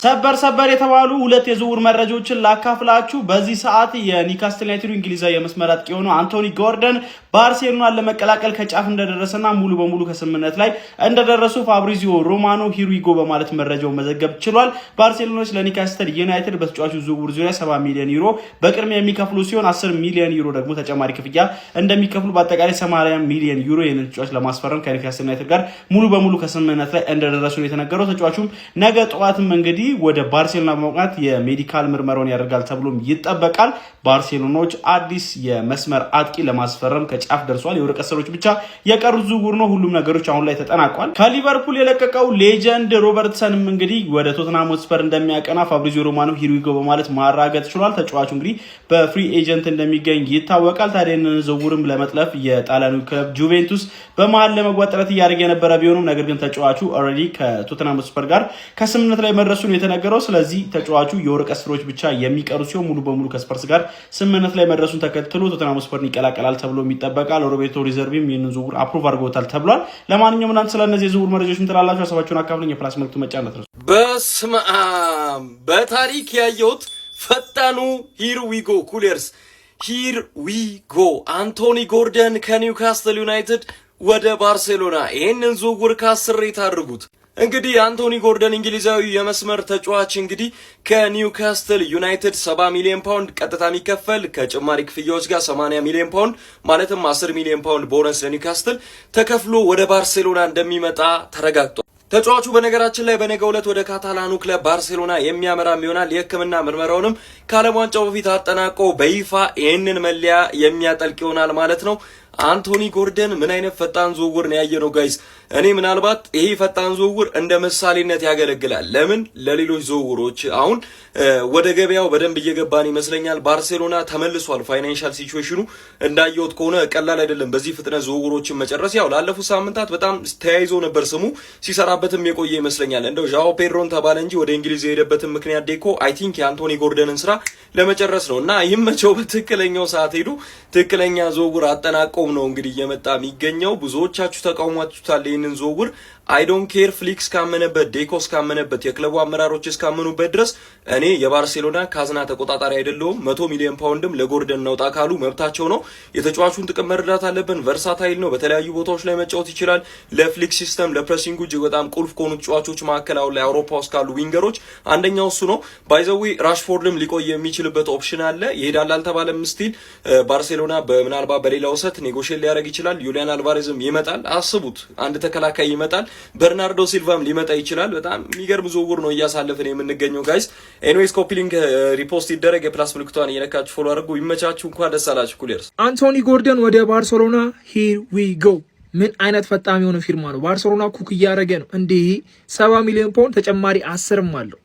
ሰበር የተባሉ ሁለት የዝውውር መረጃዎችን ላካፍላችሁ። በዚህ ሰዓት የኒውካስትል ዩናይትድ እንግሊዛዊ የመስመር አጥቂ የሆነው አንቶኒ ጎርደን ባርሴሎናን ለመቀላቀል ከጫፍ እንደደረሰና ሙሉ በሙሉ ከስምምነት ላይ እንደደረሱ ፋብሪዚዮ ሮማኖ ሂሩይጎ በማለት መረጃው መዘገብ ችሏል። ባርሴሎናዎች ለኒውካስትል ዩናይትድ በተጫዋቹ ዝውውር ዙሪያ 70 ሚሊዮን ዩሮ በቅድሚያ የሚከፍሉ ሲሆን 10 ሚሊዮን ዩሮ ደግሞ ተጨማሪ ክፍያ እንደሚከፍሉ በአጠቃላይ 80 ሚሊዮን ዩሮ የነን ተጫዋች ለማስፈረም ከኒውካስትል ዩናይትድ ጋር ሙሉ በሙሉ ከስምምነት ላይ እንደደረሱ ነው የተነገረው። ተጫዋቹም ነገ ጠዋትም እንግዲህ ወደ ባርሴሎና በመውጣት የሜዲካል ምርመራውን ያደርጋል ተብሎም ይጠበቃል። ባርሴሎናዎች አዲስ የመስመር አጥቂ ለማስፈረም ከጫፍ ደርሷል። የወረቀት ስራዎች ብቻ የቀሩት ዝውውር ነው። ሁሉም ነገሮች አሁን ላይ ተጠናቋል። ከሊቨርፑል የለቀቀው ሌጀንድ ሮበርትሰንም እንግዲህ ወደ ቶተንሃም ሆትስፐር እንደሚያቀና ፋብሪዚዮ ሮማኖ ሂሩይጎ በማለት ማራገጥ ችሏል። ተጫዋቹ እንግዲህ በፍሪ ኤጀንት እንደሚገኝ ይታወቃል። ታዲያ ዝውውርም ለመጥለፍ የጣሊያኑ ክለብ ጁቬንቱስ በመሃል ለመግባት ጥረት እያደረገ የነበረ ቢሆንም ነገር ግን ተጫዋቹ ኦልሬዲ ከቶተንሃም ሆትስፐር ጋር ከስምምነት ላይ መድረሱ ነው የተነገረው። ስለዚህ ተጫዋቹ የወረቀት ስራዎች ብቻ የሚቀሩ ሲሆን ሙሉ በሙሉ ከስፐርስ ጋር ስምምነት ላይ መድረሱን ተከትሎ ቶተንሃም ሆትስፐርን ይቀላቀላል ተብሎ ይጠበቃል። ሮቤርቶ ሪዘርቪም ይህንን ዝውውር አፕሩቭ አድርጎታል ተብሏል። ለማንኛውም እናንተ ስለነዚህ የዝውውር መረጃዎች ምን ትላላችሁ? ሀሳባችሁን አካፍሉኝ። የፕላስ መልክቱ መጫነት ነው። በስመ አብ በታሪክ ያየሁት ፈጣኑ ሂር ዊ ጎ ኩለርስ ሂር ዊ ጎ አንቶኒ ጎርደን ከኒውካስትል ዩናይትድ ወደ ባርሴሎና ይህንን ዝውውር ከአስሬት አድርጉት። እንግዲህ አንቶኒ ጎርደን እንግሊዛዊ የመስመር ተጫዋች እንግዲህ ከኒውካስትል ዩናይትድ 70 ሚሊዮን ፓውንድ ቀጥታ የሚከፈል ከጭማሪ ክፍያዎች ጋር 80 ሚሊዮን ፓውንድ ማለትም 10 ሚሊዮን ፓውንድ ቦነስ ለኒውካስትል ተከፍሎ ወደ ባርሴሎና እንደሚመጣ ተረጋግጧል። ተጫዋቹ በነገራችን ላይ በነገው ዕለት ወደ ካታላኑ ክለብ ባርሴሎና የሚያመራም ይሆናል። የሕክምና ምርመራውንም ከዓለም ዋንጫው በፊት አጠናቆ በይፋ ይህንን መለያ የሚያጠልቅ ይሆናል ማለት ነው። አንቶኒ ጎርደን ምን አይነት ፈጣን ዝውውር ነው ያየነው ጋይስ። እኔ ምናልባት ይሄ ፈጣን ዝውውር እንደ ምሳሌነት ያገለግላል። ለምን ለሌሎች ዝውውሮች አሁን ወደ ገበያው በደንብ እየገባን ይመስለኛል። ባርሴሎና ተመልሷል። ፋይናንሻል ሲቹዌሽኑ እንዳየሁት ከሆነ ቀላል አይደለም በዚህ ፍጥነት ዝውውሮችን መጨረስ። ያው ላለፉት ሳምንታት በጣም ተያይዞ ነበር ስሙ ሲሰራበትም የቆየ ይመስለኛል። እንደው ዣኦ ፔድሮን ተባለ እንጂ ወደ እንግሊዝ የሄደበትን ምክንያት ዴኮ አይ ቲንክ የአንቶኒ ጎርደንን ስራ ለመጨረስ ነው እና ይመቸው በትክክለኛው ሰዓት ሄዱ ትክክለኛ ዝውውር አጠናቆ ነው እንግዲህ እየመጣ የሚገኘው። ብዙዎቻችሁ ተቃውሟችሁታል ይህንን ዝውውር። አይ ዶንት ኬር ፍሊክስ ካመነበት ዴኮ እስካመነበት የክለቡ አመራሮች እስካመኑበት ድረስ እኔ የባርሴሎና ካዝና ተቆጣጣሪ አይደለሁም። 100 ሚሊዮን ፓውንድም ለጎርደን ነውጣ ካሉ መብታቸው ነው። የተጫዋቹን ጥቅም መረዳት አለብን። ቨርሳታይል ነው፣ በተለያዩ ቦታዎች ላይ መጫወት ይችላል። ለፍሊክስ ሲስተም ለፕሬሲንጉ እጅግ በጣም ቁልፍ ከሆኑ ተጫዋቾች መካከል አሁን ላይ አውሮፓ ውስጥ ካሉ ዊንገሮች አንደኛው እሱ ነው። ባይዘዊ ራሽፎርድም ሊቆይ የሚችልበት ኦፕሽን አለ። ይሄዳል አልተባለም ስቲል ባርሴሎና ምናልባት በሌላው ሰት ኔጎሽት ሊያደርግ ይችላል። ዩሊያን አልቫሬዝም ይመጣል። አስቡት አንድ ተከላካይ ይመጣል። በርናርዶ ሲልቫም ሊመጣ ይችላል። በጣም የሚገርም ዝውውር ነው እያሳለፍን የምንገኘው ጋይስ። ኤኒዌይስ ኮፒ ሊንክ ሪፖስት ይደረግ፣ የፕላስ ምልክቷን እየነካችሁ ፎሎ አድርጉ። ይመቻችሁ። እንኳን ደስ አላችሁ ኩለርስ። አንቶኒ ጎርደን ወደ ባርሴሎና ሂር ዊ ጎ። ምን አይነት ፈጣን የሆነ ፊርማ ነው። ባርሴሎና ኩክ እያደረገ ነው እንዴ። 70 ሚሊዮን ፓውንድ ተጨማሪ 10ም አለው።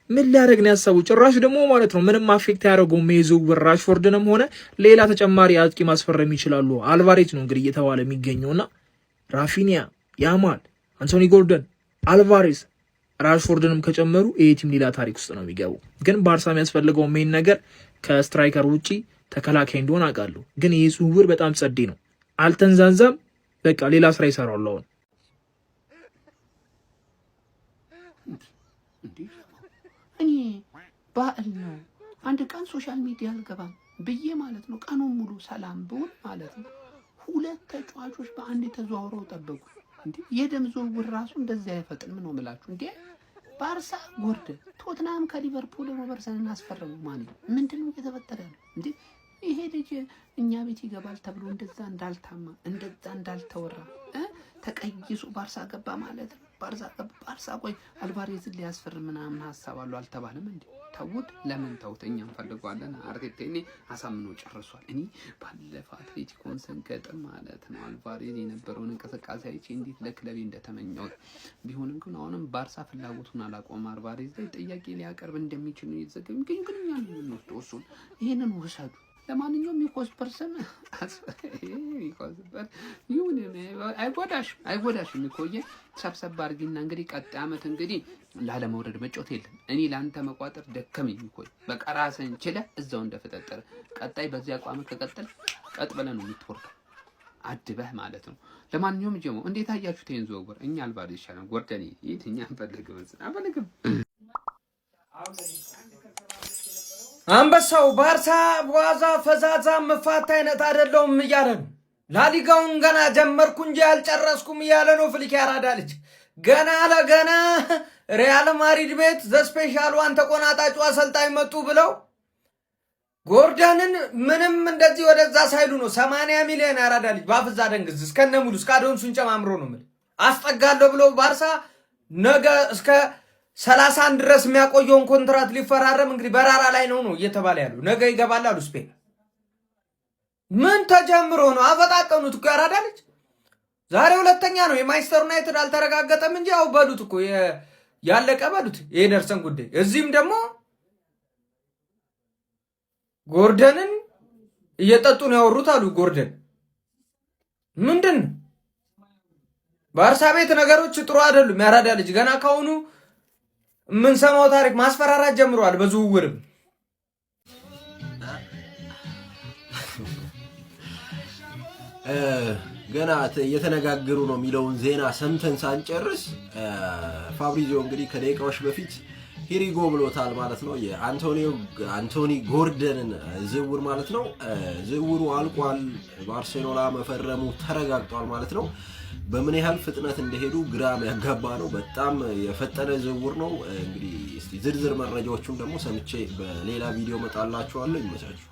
ምን ሊያደርግ ነው ያሰቡ? ጭራሽ ደግሞ ማለት ነው ምንም አፌክት ያደርገውም የዝውውር ራሽፎርድንም ሆነ ሌላ ተጨማሪ አጥቂ ማስፈረም ይችላሉ። አልቫሬዝ ነው እንግዲህ እየተባለ የሚገኘውና ራፊኒያ፣ ያማል፣ አንቶኒ ጎርደን፣ አልቫሬዝ ራሽፎርድንም ከጨመሩ ይሄ ቲም ሌላ ታሪክ ውስጥ ነው የሚገቡ። ግን ባርሳ የሚያስፈልገው ሜን ነገር ከስትራይከር ውጪ ተከላካይ እንደሆነ አውቃለሁ። ግን ይህ ዝውውር በጣም ጸዴ ነው፣ አልተንዛንዛም። በቃ ሌላ ስራ ይሰራሉ። አሁን እኔ ባእል ነው አንድ ቀን ሶሻል ሚዲያ አልገባም ብዬ ማለት ነው ቀኑን ሙሉ ሰላም ብሆን ማለት ነው ሁለት ተጫዋቾች በአንድ ተዘዋውረው ጠበቁ። እንዴ የደም ዝውውር ራሱ እንደዚህ አይፈጥንም ነው የምላችሁ። እንዴ ባርሳ ጎርደን፣ ቶትናም ከሊቨርፑል ሮበርትሰንን አስፈረሙ ማለት ምንድነው እየተፈጠረ ያለው? እንዴ ይሄ ልጅ እኛ ቤት ይገባል ተብሎ እንደዛ እንዳልታማ እንደዛ እንዳልተወራ ተቀይሶ ባርሳ ገባ ማለት ነው። ባርሳ ቆይ አልቫሬዝን ሊያስፈርም ምናምን ሐሳብ አለው አልተባለም እንዴ? ተውት። ለምን ተውት? እኛ እንፈልጋለን። አርቴታ እኔ አሳምኖ ጨርሷል። እኔ ባለፈው አትሌቲኮን ስንገጥም ማለት ነው አልቫሬዝ የነበረውን እንቅስቃሴ አይቼ እንዴት ለክለቤ እንደተመኘው ቢሆንም ግን አሁንም ባርሳ ፍላጎቱን አላቆመ። አልቫሬዝ ላይ ጥያቄ ሊያቀርብ እንደሚችል ነው የተዘገበው። ግን እኛ ነው እሱን ይሄንን ወሰዱ። ለማንኛውም ይቆስፐርስም ይቆስፐር ይሁን አይጎዳሽም ይቆየ ሰብሰብ አድርጊና እንግዲህ ቀጣይ አመት እንግዲህ ላለመውረድ መጫወት የለም። እኔ ላንተ መቋጠር ደከመኝ ይቆይ በቃ ራስህን ችለህ እዛው እንደፈጠጠረ ቀጣይ በዚህ አቋም ከቀጠል ቀጥ ብለህ ነው የምትወርደው። አድበህ ማለት ነው። ለማንኛውም ጀሞ እንዴት አያችሁት ይሄን ዝውውር? እኛ አልቫሬዝ ይሻላል። ጎርደን የትኛ አንፈልግም። አንበሳው ባርሳ ዋዛ ፈዛዛ መፋታ አይነት አይደለም እያለ ነው። ላሊጋውን ገና ጀመርኩ እንጂ አልጨረስኩም እያለ ነው። ፍሊክ ያራዳ ልጅ ገና ለገና ሪያል ማድሪድ ቤት ዘስፔሻል ዋን ተቆናጣጩ አሰልጣኝ መጡ ብለው ጎርደንን ምንም እንደዚህ ወደዛ ሳይሉ ነው 80 ሚሊዮን ያራዳ ልጅ ባፍዛ ደንግዝ እስከነ ሙሉ እስከ አዶንሱን ጨማምሮ ነው ማለት አስጠጋለሁ ብሎ ባርሳ ነገ እስከ 31 ድረስ የሚያቆየውን ኮንትራት ሊፈራረም እንግዲህ በራራ ላይ ነው እየተባለ ያለው። ነገ ይገባል አሉ ስፔን። ምን ተጀምሮ ነው? አፈጣጠኑት እኮ ያራዳ ልጅ። ዛሬ ሁለተኛ ነው። የማንቸስተር ዩናይትድ አልተረጋገጠም እንጂ ያው በሉት እኮ ያለቀ በሉት የኤደርሰን ጉዳይ። እዚህም ደግሞ ጎርደንን እየጠጡ ነው ያወሩት አሉ። ጎርደን ምንድን ባርሳ ቤት ነገሮች ጥሩ አይደሉም። ያራዳ ልጅ ገና ካሁኑ ምን ሰማው ታሪክ ማስፈራራት ጀምሯል። በዝውውርም ገና እየተነጋገሩ ነው የሚለውን ዜና ሰምተን ሳንጨርስ ፋብሪዚዮ እንግዲህ ከደቂቃዎች በፊት ሂሪጎ ብሎታል ማለት ነው። የአንቶኒ ጎርደንን ዝውውር ማለት ነው። ዝውውሩ አልቋል። ባርሴሎና መፈረሙ ተረጋግጧል ማለት ነው። በምን ያህል ፍጥነት እንደሄዱ ግራም ያጋባ ነው። በጣም የፈጠነ ዝውውር ነው። እንግዲህ እስቲ ዝርዝር መረጃዎቹን ደግሞ ሰምቼ በሌላ ቪዲዮ መጣላችኋለሁ። ይመቻችሁ።